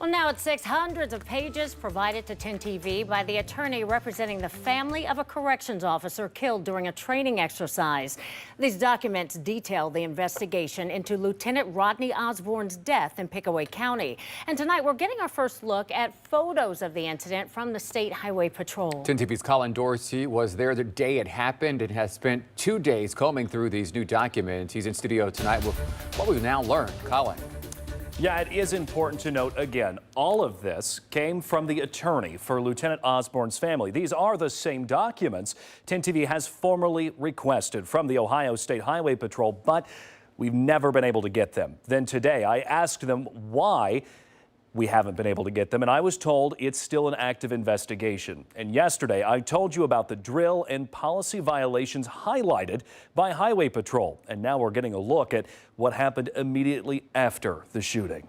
Well, now at 6, hundreds of pages provided to 10 TV by the attorney representing the family of a corrections officer killed during a training exercise. These documents detail the investigation into Lieutenant Rodney Osborne's death in Pickaway County. And tonight we're getting our first look at photos of the incident from the State Highway Patrol. 10 TV's Colin Dorsey was there the day it happened and has spent 2 days combing through these new documents. He's in studio tonight with what we've now learned. Colin. Yeah, it is important to note again, all of this came from the attorney for Lieutenant Osborne's family. These are the same documents 10 TV has formally requested from the Ohio State Highway Patrol, but we've never been able to get them. Then today I asked them why we haven't been able to get them, and I was told it's still an active investigation. And yesterday I told you about the drill and policy violations highlighted by Highway Patrol. And now we're getting a look at what happened immediately after the shooting.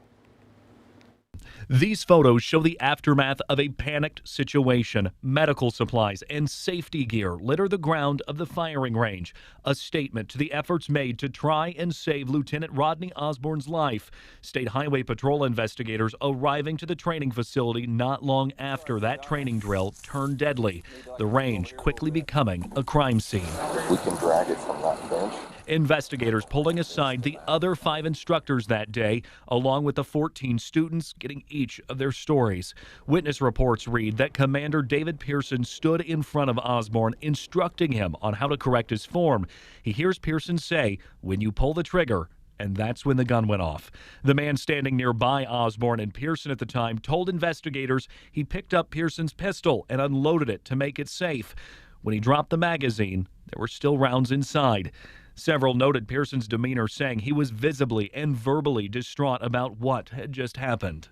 These photos show the aftermath of a panicked situation. Medical supplies and safety gear litter the ground of the firing range, a statement to the efforts made to try and save Lieutenant Rodney Osborne's life. State Highway Patrol investigators arriving to the training facility not long after that training drill turned deadly, the range quickly becoming a crime scene. We can drag it from that bench. Investigators pulling aside the other 5 instructors that day, along with the 14 students, getting each of their stories. Witness reports read that Commander David Pearson stood in front of Osborne, instructing him on how to correct his form. He hears Pearson say, "When you pull the trigger," and that's when the gun went off. The man standing nearby Osborne and Pearson at the time told investigators he picked up Pearson's pistol and unloaded it to make it safe. When he dropped the magazine, there were still rounds inside. Several noted Pearson's demeanor, saying he was visibly and verbally distraught about what had just happened.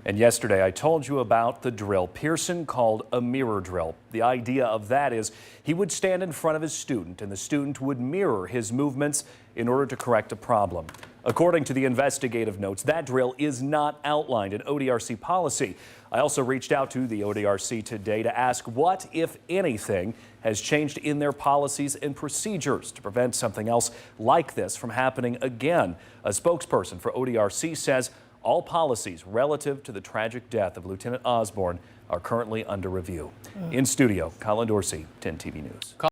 And yesterday I told you about the drill Pearson called a mirror drill. The idea of that is he would stand in front of his student and the student would mirror his movements in order to correct a problem. According to the investigative notes, that drill is not outlined in ODRC policy. I also reached out to the ODRC today to ask what, if anything, has changed in their policies and procedures to prevent something else like this from happening again. A spokesperson for ODRC says all policies relative to the tragic death of Lieutenant Osborne are currently under review. In studio, Colin Dorsey, 10 TV News.